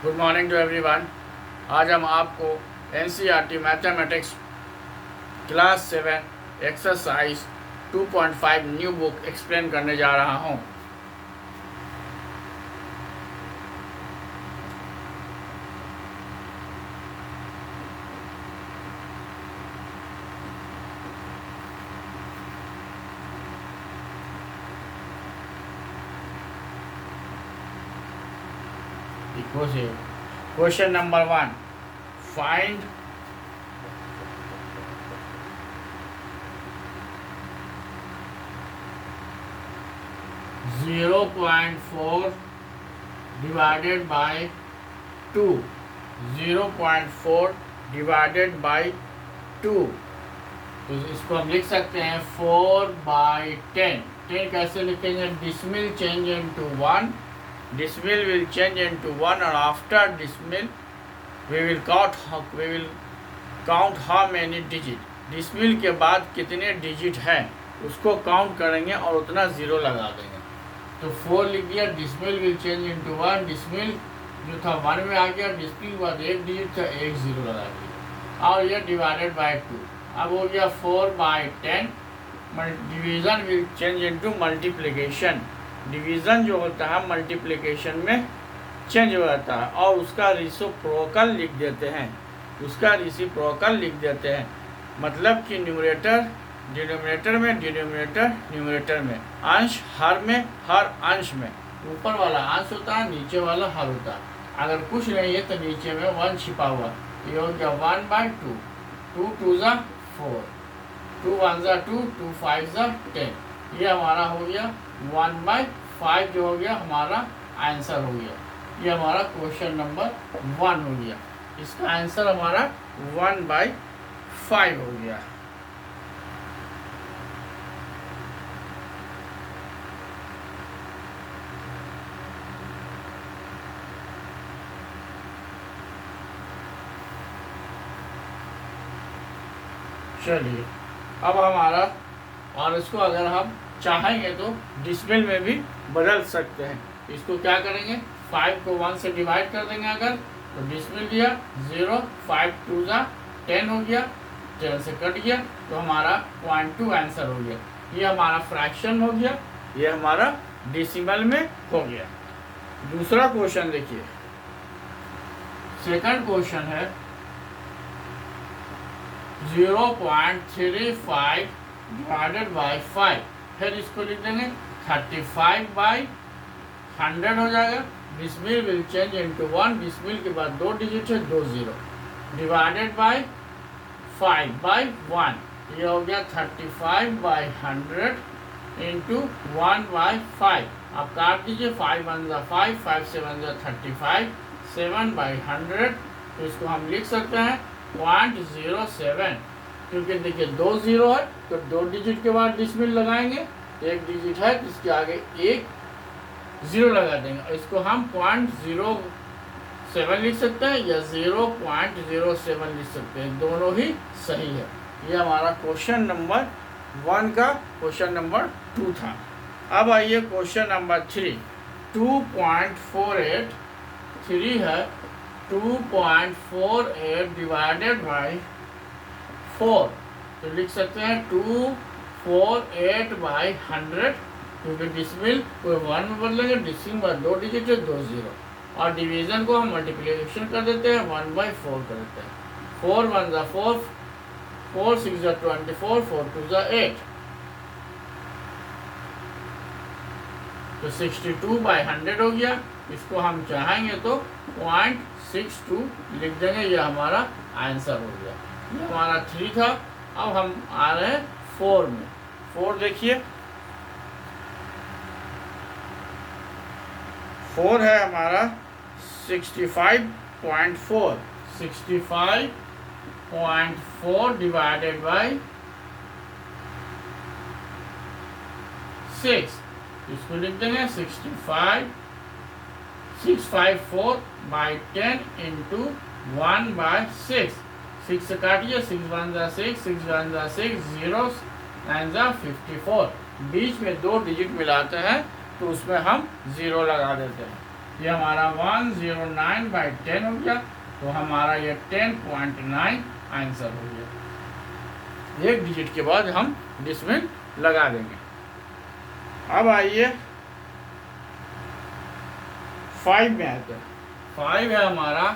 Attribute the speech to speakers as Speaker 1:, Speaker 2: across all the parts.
Speaker 1: Good morning to everyone. आज हम आपको NCERT mathematics class 7 exercise 2.5 new book explain करने जा रहा हूँ। Question number 1. Find (0.4) divided by 2. 0.4 divided by 2, तो इसको हम लिख सकते हैं 4/10। 10 कैसे लिखेंगे? Decimal change into 1, decimal will change into 1, and after decimal we will count how many digit। decimal के बाद कितने डिजिट हैं उसको काउंट करेंगे और उतना ज़ीरो लगा देंगे। तो 4 लिख दिया, decimal will change into 1, decimal जो था 1 में आ गया, decimal के बाद एक डिजिट था, एक ज़ीरो लगा दिया, और ये डिवाइडेड बाय 2। अब हो गया 4/10। Division will change into multiplication. Division जो होता है मल्टीप्लिकेशन में चेंज हो जाता है, और उसका रेसिप्रोकल लिख देते हैं। मतलब कि न्यूमरेटर डिनोमिनेटर में, डिनोमिनेटर न्यूमरेटर में, अंश हर में, हर अंश में। ऊपर वाला अंश होता है, नीचे वाला हर होता है। अगर कुछ नहीं है तो नीचे में 1 छिपा हुआ। ये हो गया 1/2। 2 2 ज़ा 4, 2 1 ज़ा 2, 2 5 ज़ा 10। ये हमारा हो गया 1/5 जो हो गया हमारा आंसर हो गया। ये हमारा क्वेश्चन नंबर 1 हो गया। इसका आंसर हमारा 1/5 हो गया। चलिए, अब हमारा, और इसको अगर हम चाहेंगे तो डिसमिल में भी बदल सकते हैं। इसको क्या करेंगे? 5 को 1 से डिवाइड कर देंगे अगर, तो डिसमिल दिया 0, 5 2 ज़ा 10 हो गया, 10 से कट गया, तो हमारा 0.2 आंसर हो गया। ये हमारा फ्रैक्शन हो गया, ये हमारा डेसिमल में हो गया। दूसरा क्वेश्चन देखिए, सेकंड क्वेश्चन है 0.35 डिवाइडेड बाय 5। फिर इसको लिख देंगे 35/100 हो जाएगा। Decimal will change into 1, decimal के बाद 2 डिजिट है, 2 0, डिवाइडेड बाय 5/1। ये हो गया 35/100 इंटू 1/5। आप काट दीजिए, 5 1 ज़ा 5, 5 7 ज़ा 35, 7/100। तो इसको हम लिख सकते हैं 0.07, क्योंकि देखिए 2 0 है तो 2 डिजिट के बाद डिसमिल लगाएंगे, एक डिजिट है तो इसके आगे एक 0 लगा देंगे, और इसको हम 0.07 लिख सकते हैं या 0.07 लिख सकते हैं, दोनों ही सही है। ये हमारा क्वेश्चन नंबर 1 का क्वेश्चन नंबर 2 था। अब आइए क्वेश्चन नंबर 3। 2.48 3 है, 2.48 डिवाइडेड बाय 4। तो लिख सकते हैं 248/100, क्योंकि डिसमिल को 1 में बदलेंगे, डिसमिल में 2 डिजिट है, 2 0, और डिवीजन को हम मल्टीप्लिकेशन कर देते हैं, 1/4 कर देते हैं। 4 1 ज़ा 4, 4 6 ज़ा 24, 4 2 ज़ा 8, तो 62/100 हो गया। इसको हम चाहेंगे तो 0.62 लिख देंगे, ये हमारा आंसर हो गया। ये हमारा 3 था। अब हम आ रहे हैं 4 में। 4 देखिए, 4 है हमारा 65.4। 65.4 डिवाइडेड बाय 6। इसको लिख देंगे 654/10 इंटू 1/6। 6 से काटिए, 6 1 ज़ा 6, 6 1 ज़ा 6, 0 9 ज़ा 54। बीच में 2 डिजिट मिलाते हैं तो उसमें हम 0 लगा देते हैं। ये हमारा 109/10 हो गया, तो हमारा ये 10.9 आंसर हो गया। एक डिजिट के बाद हम डिसमिल लगा देंगे। अब आइए 5 में आते हैं। 5 है हमारा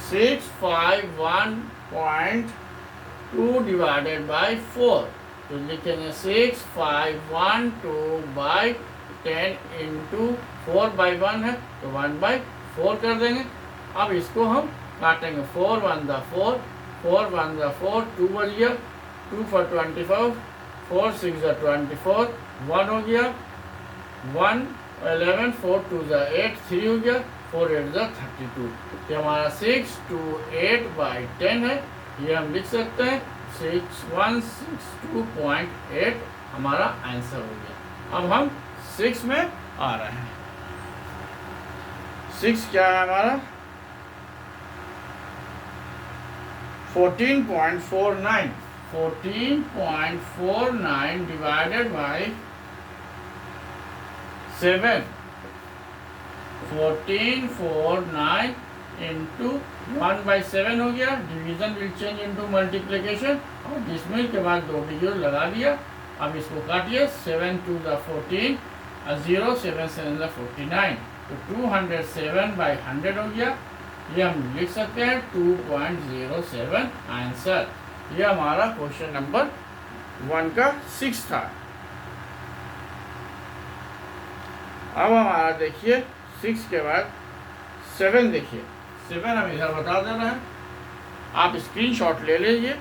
Speaker 1: 651.2 डिवाइडेड बाई 4, तो लिखेंगे 6512/10 इंटू 4/1 है तो 1/4 कर देंगे। अब इसको हम काटेंगे, 4 1 द 4, 4 1 द 4, 2 बच गया, 2 for 24, 4 6 द 24, 1 हो गया, 1 11, 4 2 द 8, 3 हो गया, 4 8 द 32। तो हमारा 628/10 है, ये हम लिख सकते हैं 6162.8 हमारा आंसर हो गया। अब हम 6 में आ रहे हैं। 6 क्या है हमारा 14.49, 14.49 डिवाइडेड बाई 7, 1449 इंटू 1/7 हो गया। Division will change into multiplication, और डिसमिल के बाद 2 डिजिट लगा दिया। अब इसको काटिए, 7 2 द 14, 0 7 7 द 49, तो 207/100 हो गया। ये हम लिख सकते हैं 2.07 आंसर। ये हमारा क्वेश्चन नंबर 1 का 6 था। अब हमारा देखिए 6 के बाद 7 देखिए, 7 हम इधर बता दे रहे हैं, आप स्क्रीनशॉट ले लीजिए।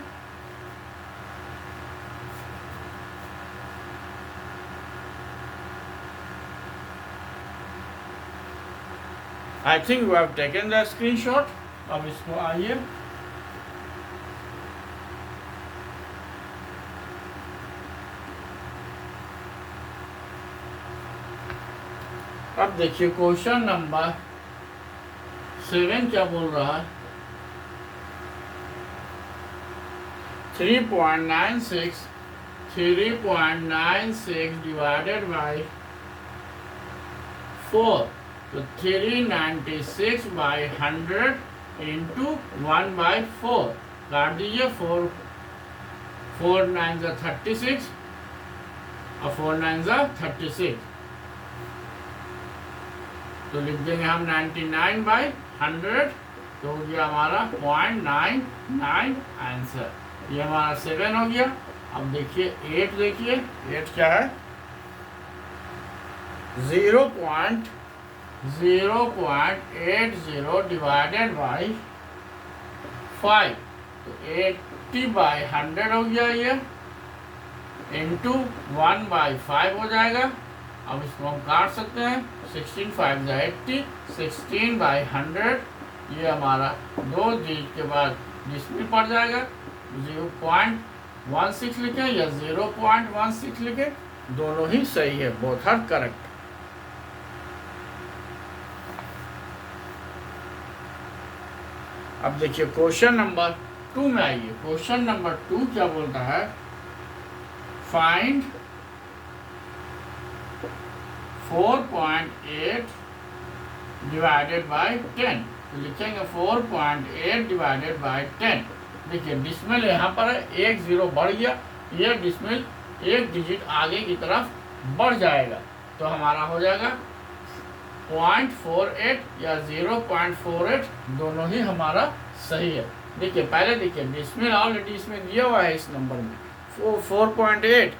Speaker 1: I think you have taken the screenshot। अब इसको आइए, अब देखिए क्वेश्चन नंबर 7 क्या बोल रहा है, 3.96 डिवाइडेड बाई 4, तो 396/100 इंटू 1/4 काट दीजिए। 4 9 ज़ा 36 और 4 9 ज़ा 36, तो लिख देंगे हम 99/100, तो हो गया हमारा 0.99 आंसर। ये हमारा 7 हो गया। अब देखिए 8 देखिए, 8 क्या है 0.80 डिवाइडेड बाई 5, तो 80/100 हो गया ये, इंटू 1/5 हो जाएगा। अब इसको हम काट सकते हैं, 16 5 ज़ा 80, 16/100, ये हमारा 2 डिजिट के बाद डिसमिल पड़ जाएगा। 0.16 लिखे या 0.16 लिखे, दोनों ही सही है, बोथ आर करेक्ट। अब देखिए क्वेश्चन नंबर 2 में आइए। क्वेश्चन नंबर 2 क्या बोलता है, फाइंड 4.8 डिवाइडेड बाई 10, तो लिखेंगे 4.8 डिवाइडेड बाई 10। देखिए डिसमिल यहाँ पर है, 1 0 बढ़ गया, ये डिसमिल 1 डिजिट आगे की तरफ बढ़ जाएगा, तो हमारा हो जाएगा 0.48 या 0.48, दोनों ही हमारा सही है। देखिए पहले देखिए डिसमिल ऑलरेडी इसमें दिया हुआ है, इस नंबर में 4.8,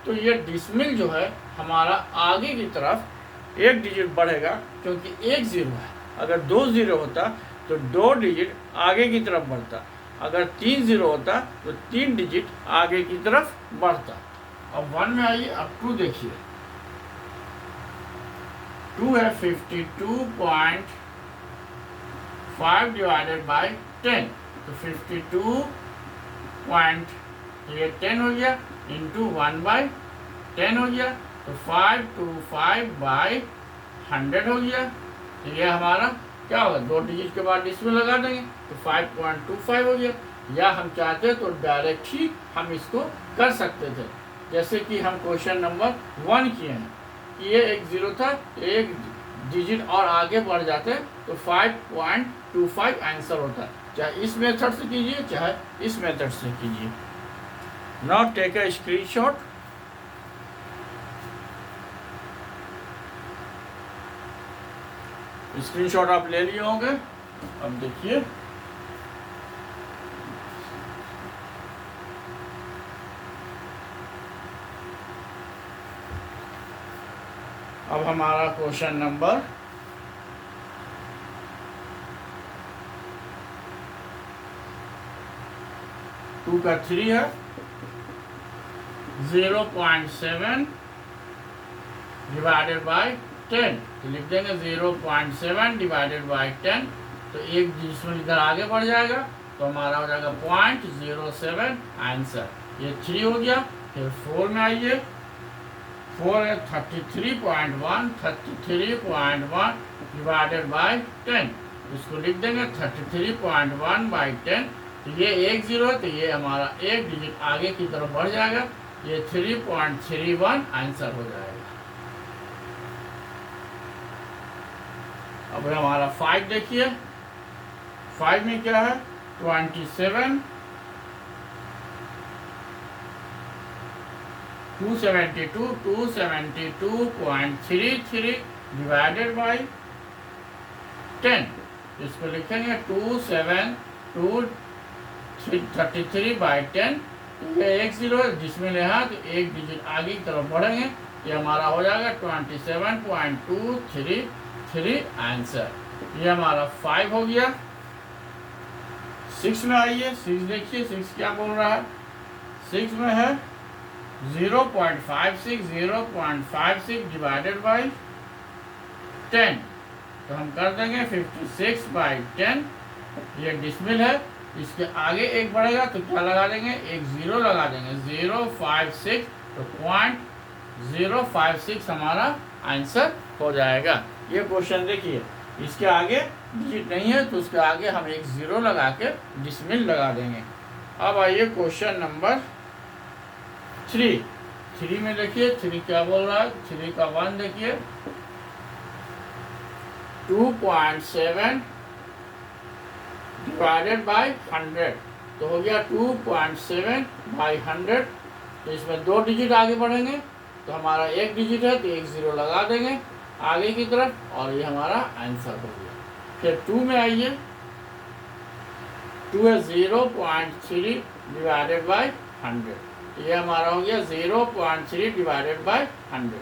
Speaker 1: तो ये डिसमिल जो है हमारा आगे की तरफ 1 डिजिट बढ़ेगा, क्योंकि 1 0 है। अगर 2 0 होता तो 2 डिजिट आगे की तरफ बढ़ता, अगर 3 0 होता तो 3 डिजिट आगे की तरफ बढ़ता। अब 1 में आइए, अब 2 देखिए, 2 है 52.5 डिवाइडेड बाई 10, तो 52 ये 10 हो गया, इंटू 1/10 हो गया, तो 525/100 हो गया। तो ये हमारा क्या होगा, 2 डिजिट के बाद इसमें लगा देंगे, तो 5.25 हो गया। या हम चाहते तो डायरेक्ट ही हम इसको कर सकते थे, जैसे कि हम क्वेश्चन नंबर 1 किए हैं। कि ये एक 0 था, एक डिजिट और आगे बढ़ जाते तो 5.25 आंसर होता। चाहे इस मेथड से कीजिए चाहे इस मेथड से कीजिए। Now take a screenshot. Screenshot आप ले लिए होंगे। अब देखिए अब हमारा क्वेश्चन नंबर 2 का 3 है। 0.7 डिवाइडेड बाई 10, तो लिख देंगे 0.7 डिवाइडेड बाई 10। तो एक जिसमें इधर आगे बढ़ जाएगा तो हमारा हो जाएगा 0.07 आंसर। ये 3 हो गया। फिर 4 में आइए। 4 है 33.1, 33.1 डिवाइडेड बाई 10, इसको लिख देंगे 33.1 बाई 10। तो ये 1 0 है, तो ये हमारा एक डिजिट आगे की तरफ बढ़ जाएगा। ये 3.31 आंसर हो जाएगा। अब हमारा 5 देखिए। 5 में क्या है? 27 272.33 डिवाइडेड बाई 10, इसको लिखेंगे 272 बाई 10। ये 1 0 है, जिसमें लिखा तो एक डिजिट आगे की तरफ बढ़ेंगे। ये हमारा हो जाएगा 27.233 आंसर। ये हमारा 5 हो गया। 6 में आइए। 6 देखिए 6 क्या बोल रहा है। 6 में है 0.56 डिवाइडेड बाई 10, तो हम कर देंगे 56 बाई 10। ये डिसमिल है, इसके आगे एक बढ़ेगा तो क्या लगा देंगे? एक 0 लगा देंगे। 0.56, तो 0.056 हमारा आंसर हो जाएगा। ये क्वेश्चन देखिए, इसके आगे डिजिट नहीं है तो उसके आगे हम एक 0 लगा के डिसमिल लगा देंगे। अब आइए क्वेश्चन नंबर 3। 3 में देखिए 3 क्या बोल रहा है। 3 का 1 देखिए 2.7 डिवाइडेड बाई 100, तो हो गया 2.7 बाई 100। तो इसमें 2 डिजिट आगे बढ़ेंगे तो हमारा एक डिजिट है तो एक 0 लगा देंगे आगे की तरफ, और ये हमारा आंसर हो गया। फिर 2 में आइए। 2 है 0.3 डिवाइडेड बाई 100, ये हमारा हो गया 0.3 डिवाइडेड बाई 100।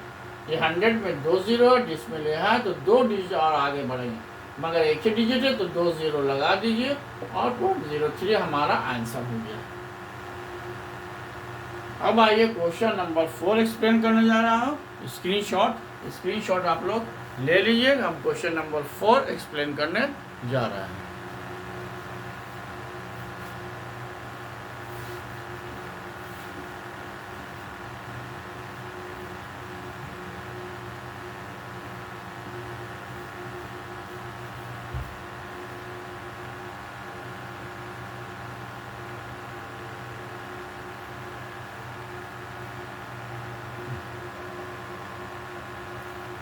Speaker 1: ये 100 में 2 0 जिसमें ले है तो 2 डिजिट और आगे बढ़ेंगे, मगर एक ही डिजिट है तो 2 0 लगा दीजिए और 0.03 हमारा आंसर हो गया। अब आइए क्वेश्चन नंबर 4 एक्सप्लेन करने जा रहा हूँ। स्क्रीनशॉट आप लोग ले लीजिए। हम क्वेश्चन नंबर 4 एक्सप्लेन करने जा रहे हैं।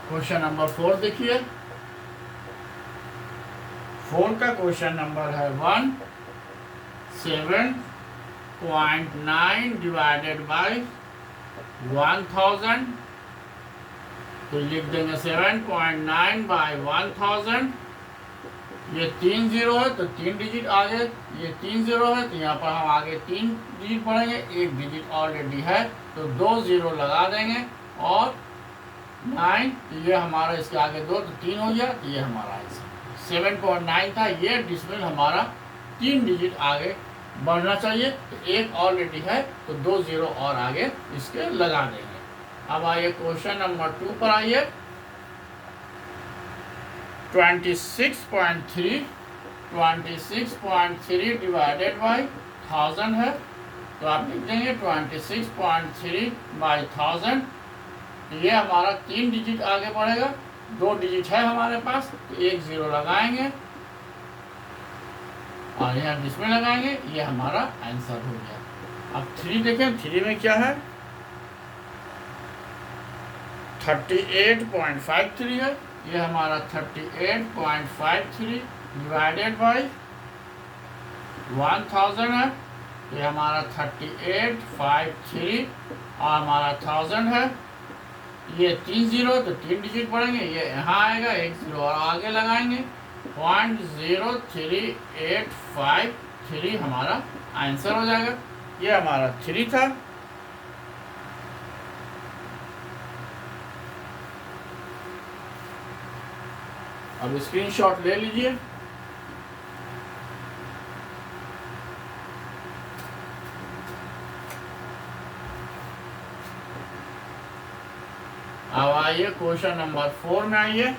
Speaker 1: क्वेश्चन नंबर 4 देखिए। 4 का क्वेश्चन नंबर है 7.9 डिवाइडेड बाई 1000, तो लिख देंगे 7.9 बाई 1000। ये 3 0 है तो 3 डिजिट आगे, ये 3 0 है तो यहाँ पर हम आगे 3 डिजिट बढ़ेंगे। एक डिजिट ऑलरेडी है तो 2 0 लगा देंगे और 9, तो ये हमारा इसके आगे 2 तो 3 हो गया, तो ये हमारा आंसर 7.9 था। ये डिसमिल हमारा 3 डिजिट आगे बढ़ना चाहिए, तो एक ऑलरेडी है तो 2 0 और आगे इसके लगा देंगे। अब आइए क्वेश्चन नंबर 2 पर आइए। 26.3 डिवाइडेड बाई 1000 है, तो आप लिख देंगे 26.3 बाई 1000। ये हमारा 3 डिजिट आगे बढ़ेगा, 2 डिजिट है हमारे पास तो एक 0 लगाएंगे और यहाँ जिसमें लगाएंगे ये हमारा आंसर हो गया। अब 3 देखें। 3 में क्या है? 38.53 है, ये हमारा 38.53 डिवाइडेड बाई 1000 है, ये हमारा 3853 और हमारा 1000 है। ये 3 जीरो तो 3 डिजिट पढ़ेंगे, ये यहाँ आएगा, एक जीरो और आगे लगाएंगे, 0.03853 हमारा आंसर हो जाएगा। ये हमारा 3 था। अब स्क्रीनशॉट ले लीजिए। अब आइए क्वेश्चन नंबर 4 में आइए।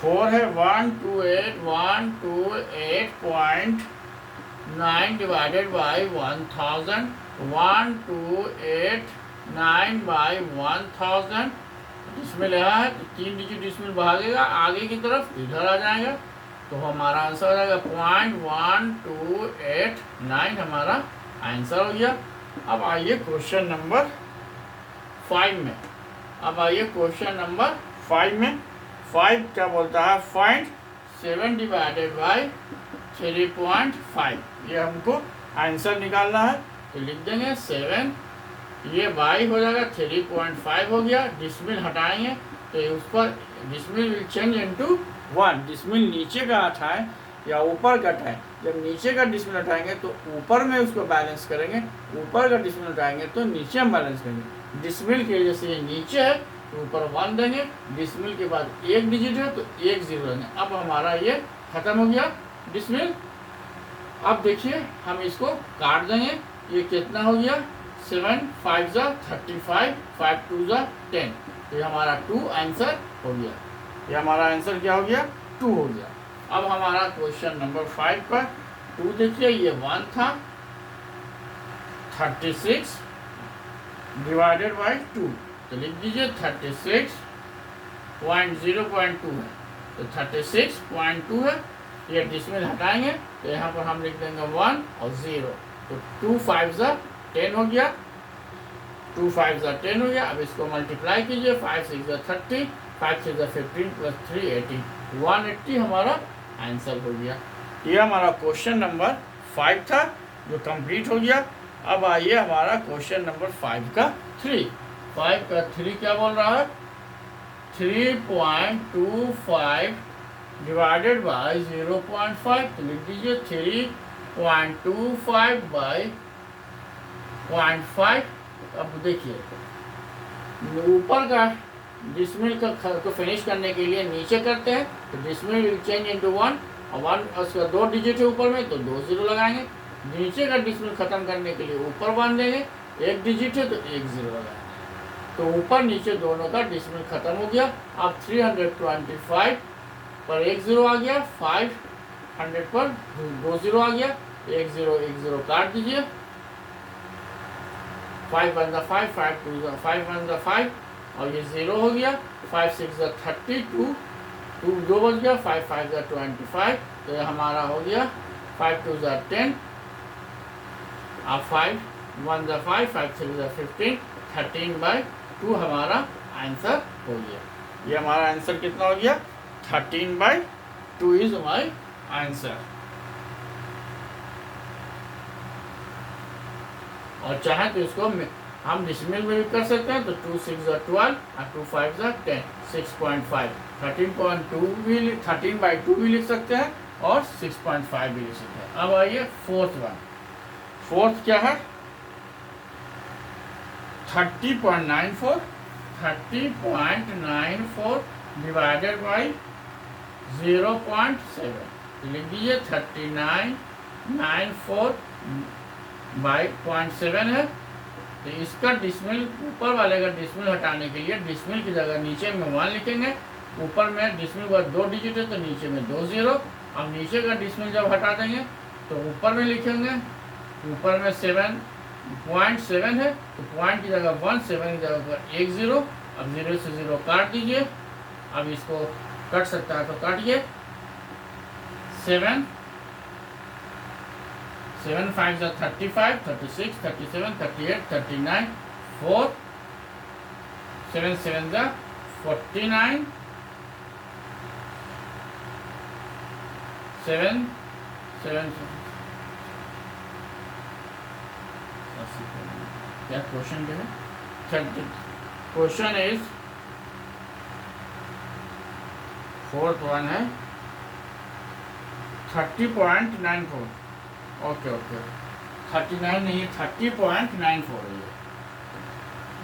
Speaker 1: 4 है 128.9 डिवाइडेड बाई 1000, 1289 बाई 1000 डिसमिल यहाँ है, तो 3 डिजिट डिसमिल भागेगा आगे की तरफ, इधर आ जाएगा, तो हमारा आंसर हो जाएगा 0.1289 हमारा आंसर हो गया। अब आइए क्वेश्चन नंबर 5 में। अब आइए क्वेश्चन नंबर 5 में। 5 क्या बोलता है, फाइंड 7 डिवाइडेड बाई 3.5, ये हमको आंसर निकालना है, तो लिख देंगे 7, ये बाई हो जाएगा, 3.5 हो गया, डिसमिल हटाएंगे तो उस पर decimal will change into 1। Decimal नीचे का हटाएं या ऊपर का हटाएं, जब नीचे का डिसमिल हटाएंगे तो ऊपर में उसको बैलेंस करेंगे, ऊपर का डिसमिल हटाएंगे तो नीचे हम बैलेंस करेंगे। डिसमिल के जैसे ये नीचे है तो ऊपर 1 देंगे, डिसमिल के बाद एक डिजिट है तो एक जीरो देंगे। अब हमारा ये खत्म हो गया डिसमिल। अब देखिए हम इसको काट देंगे, ये कितना हो गया, 7 5 जा 35, 5 2 जा 10, तो ये हमारा 2 आंसर हो गया। ये हमारा आंसर क्या हो गया, 2 हो गया। अब हमारा क्वेश्चन नंबर 5 पर 2 देखिए, ये 1 था, 36 डिवाइडेड बाई 2, तो लिख दीजिए 36.0.2 है, तो 36.2 है, ये डिसमिल हटाएंगे तो यहाँ पर हम लिख देंगे 1 और 0, तो 2 5 जा 10 हो गया, 2 5 जा 10 हो गया। अब इसको मल्टीप्लाई कीजिए, 5 6 जा 30, 5 6 जा 15 प्लस 3 80, 180 हमारा आंसर हो गया। ये हमारा क्वेश्चन नंबर 5 था जो कंप्लीट हो गया। अब आइए हमारा क्वेश्चन नंबर 5 का 3 क्या बोल रहा है, 3.25 डिवाइडेड बाई 0.5, तो लिख दीजिए 3.25 बाई 0.5। अब देखिए ऊपर का डिसमिल को फिनिश करने के लिए नीचे करते हैं, तो डिसमिल विल चेंज इनटू 1 और 1 उसका 2 डिजिट है ऊपर में तो 2 जीरो लगाएंगे। नीचे का डिसमिल खत्म करने के लिए ऊपर बांध देंगे, एक डिजिट है तो एक जीरो लगाएंगे, तो ऊपर नीचे दोनों का डिसमिल खत्म हो गया। अब 325 पर एक जीरो आ गया, 500 पर 2 जीरो आ गया, एक जीरो काट दीजिए, 5 1 जा 5, 5 2 जा 5 1 जा 5 और ये 0 हो गया, 5 6 जा 32, 2 2 बच गया, 5 5 जा 25, तो ये हमारा हो गया 5 2 जा 10, अब 5 1 जा 5, 5 6 जा 15, 13/2 हमारा आंसर हो गया। ये हमारा आंसर कितना हो गया, 13/2 इज माई आंसर। और चाहे तो इसको हम डिसमिल में भी कर सकते हैं, तो 2 6 जा 12 और 2 5 जा 10, 6.5, 13/2 भी लिख सकते हैं और 6.5 भी लिख सकते हैं। अब आइए फोर्थ क्या है, 30.94 डिवाइडेड बाई 0.7, लिख दीजिए 3994 बाई 0.7 है, तो इसका डिसमिल ऊपर वाले का डिसमिल हटाने के लिए डिसमिल की जगह नीचे में 1 लिखेंगे, ऊपर में डिसमिल का 2 डिजिट है तो नीचे में 2 जीरो। अब नीचे का डिसमिल जब हटा देंगे तो ऊपर में लिखेंगे, ऊपर में 7.7 है तो पॉइंट की जगह 1, 7 की जगह पर 1 जीरो। अब 0 से 0 काट दीजिए, अब इसको कट सकता है तो काटिए, 7 5 जा 35, 36, 37, 38, 39, 4 7 7 जा 49, 7 7 क्या क्वेश्चन क्या है? क्वेश्चन इज फोर्थ वन है 30.94. ओके ओके 39 नहीं है 30.94 है ये.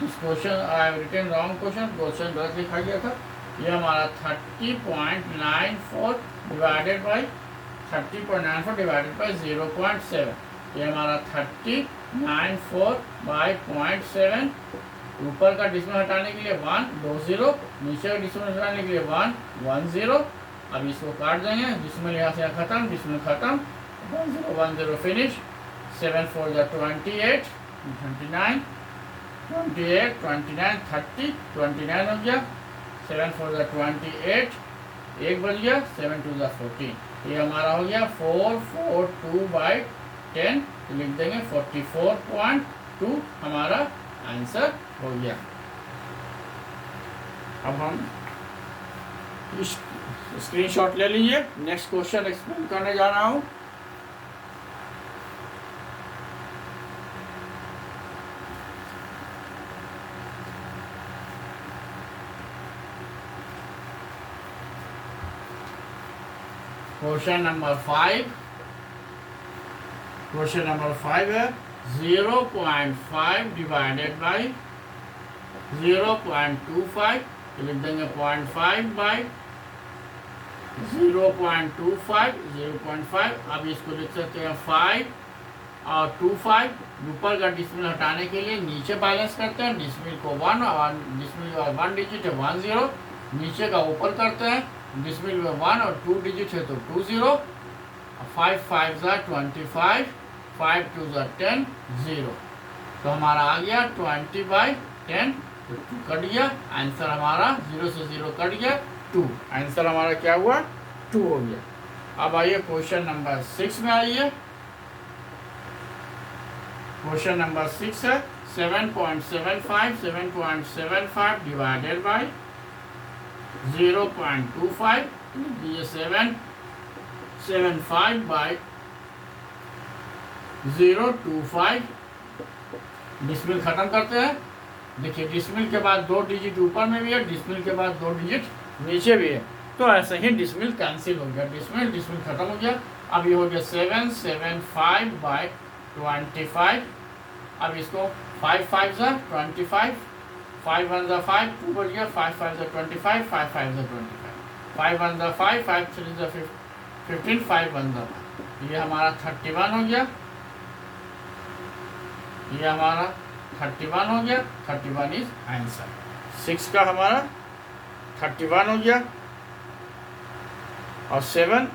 Speaker 1: This question I have written wrong question गलत लिखा गया था. ये हमारा 30.94 डिवाइडेड बाई 30.94 डिवाइडेड बाई 0.7. ये हमारा 30.94 बाई 0.7. ऊपर का डिस्मल हटाने के लिए 1 2 0, नीचे का डिस्मल हटाने के लिए 1 1 0. अब इसको काट देंगे. डिस्मल यहाँ से खत्म, डिस्मल खत्म, 1 0 1 0 फिनिश. 7 4 जा 28, 29 28 29 30 29 हो गया. 7 4 जा 28, 1 बच गया. 7 2 जा 14. ये हमारा हो गया 442 बाई 10. लिख देंगे 44.2 हमारा आंसर हो गया. अब हम इस स्क्रीनशॉट ले लीजिए. नेक्स्ट क्वेश्चन एक्सप्लेन करने जा रहा हूँ. Question number 5. क्वेश्चन नंबर 5 है 0.5 डिवाइडेड बाई 0.25. लिख देंगे 0.5 बाई 0.25 0.5. अब इसको लिख सकते हैं 5 और 25. ऊपर का डिस्मिल हटाने के लिए नीचे बैलेंस करते हैं. डिस्मिल को 1 और डिस्मिल 1 डिजिट है 1 0. नीचे का ऊपर करते हैं. डिस्मिल में 1 और 2 डिजिट है तो 2 0. 5 5 जा 25, 5 2 जा 10 0. तो हमारा आ गया 20 बाई 10. तो 2 कट गया. आंसर हमारा 0 से 0 कट गया 2. आंसर हमारा क्या हुआ 2 हो गया. अब आइए क्वेश्चन नंबर 6 में आइए. क्वेश्चन नंबर 6 है 7.75 डिवाइडेड बाई 0.25. ये 775 बाई 0.25. डिस्मिल खत्म करते हैं. देखिए डिस्मिल के बाद 2 डिजिट ऊपर में भी है, डिस्मिल के बाद 2 डिजिट नीचे भी है. तो ऐसे ही डिस्मिल कैंसिल हो गया. डिस्मिल खत्म हो गया. अब ये हो गया 775 बाई 25. अब इसको 5 5 जा 25, 5 1 जा 5, 2 बच गया. 5 5 जा 25, 5 5 जा 25, 5 1 जा 5, 5 3 जा 15, 5 1 जा 5. ये हमारा 31 हो गया. ये हमारा 31 हो गया. 31 इज आंसर. 6 का हमारा 31 हो गया. और 7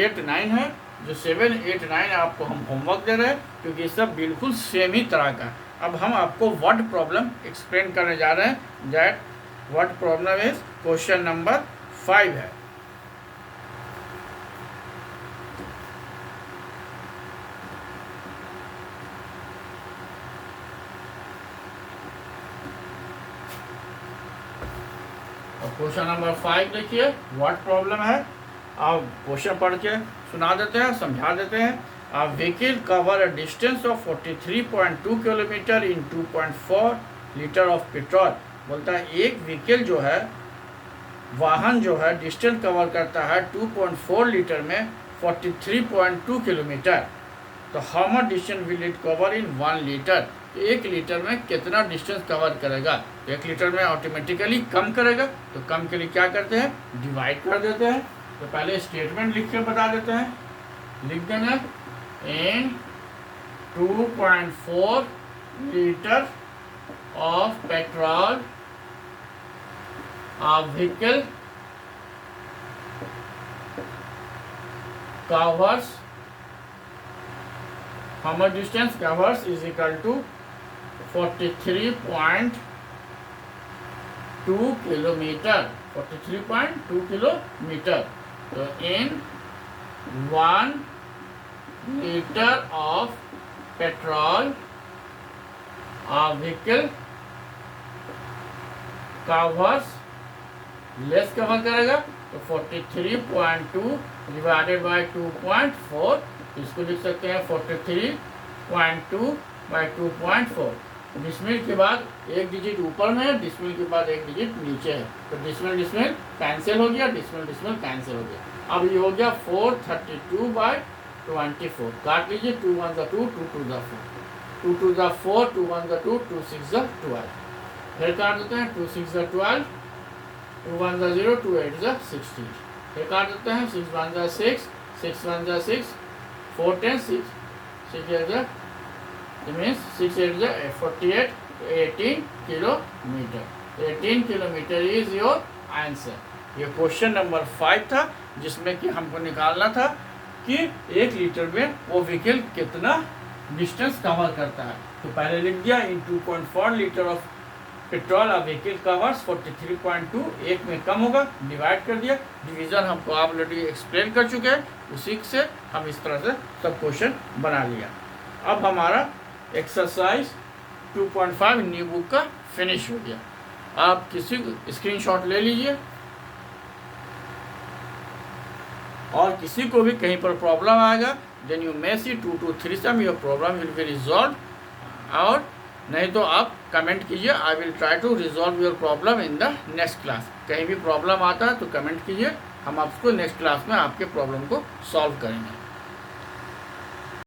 Speaker 1: 8 9 है. जो 7 8 9 आपको हम होमवर्क दे रहे हैं क्योंकि ये सब बिल्कुल सेम ही तरह का. अब हम आपको वर्ड प्रॉब्लम एक्सप्लेन करने जा रहे हैं. That word problem is question number 5 है. क्वेश्चन नंबर 5 देखिए व्हाट प्रॉब्लम है. आप क्वेश्चन पढ़ के सुना देते हैं, समझा देते हैं. A vehicle cover a distance of 43.2 kilometre in 2.4 litre of petrol. बोलता है एक व्हीकल जो है, वाहन जो है डिस्टेंस कवर करता है 2.4 लीटर में 43.2 किलोमीटर. तो how much distance will it cover in 1 litre. 1 litre में कितना डिस्टेंस कवर करेगा. 1 लीटर में ऑटोमेटिकली कम करेगा. तो कम के लिए क्या करते हैं, डिवाइड कर देते हैं. तो पहले स्टेटमेंट लिख के बता देते हैं. लिख देंगे in 2.4 liter of petrol a vehicle covers how much distance covers is equal to 43.2 kilometer. 43.2 kilometer. So in 1 liter of petrol a vehicle covers less cover करेगा तो 43.2 डिवाइडेड बाय 2.4, इसको लिख सकते हैं 43.2 बाय 2.4। डिसमिल के बाद एक डिजिट ऊपर में है, डिसमिल के बाद एक डिजिट नीचे है, तो डिसमिल डिसमिल कैंसिल हो गया, डिसमिल डिसमिल कैंसिल हो गया। अब ये हो गया 432 बाय 24, काट लीजिए, 2 1 2 2 2 4, 2 2 4, 2 1 2, 2 6 12, फिर काट देते हैं, 2 6 12, 2 1 0, 2 8 16, फिर काट देते हैं, 6 1 6, 6 1 6, 4 10 6, 6 8 means 6 8 48, 18 kilometre, 18 kilometre is your answer. ये क्वेश्चन नंबर 5 था, जिसमें कि हमको निकालना था कि 1 लीटर में वो व्हीकल कितना डिस्टेंस कवर करता है। तो पहले लिख दिया, इन 2.4 litre of petrol a vehicle covers 43.2, एक में कम होगा, डिवाइड कर दिया। डिवीजन हमको ऑलरेडी एक्सप्लेन कर चुके हैं, उसी से हम इस तरह से सब क्वेश्चन बना लिया। अब हमारा एक्सरसाइज 2.5 न्यू बुक का फिनिश हो गया। आप किसी स्क्रीनशॉट ले लीजिए, और किसी को भी कहीं पर प्रॉब्लम आएगा, then you may see 2 to 3 some your problem will be resolve, और नहीं तो आप कमेंट कीजिए, I will try to resolve your problem in the next class. कहीं भी प्रॉब्लम आता है तो कमेंट कीजिए, हम आपको नेक्स्ट क्लास में आपके प्रॉब्लम को सॉल्व करेंगे।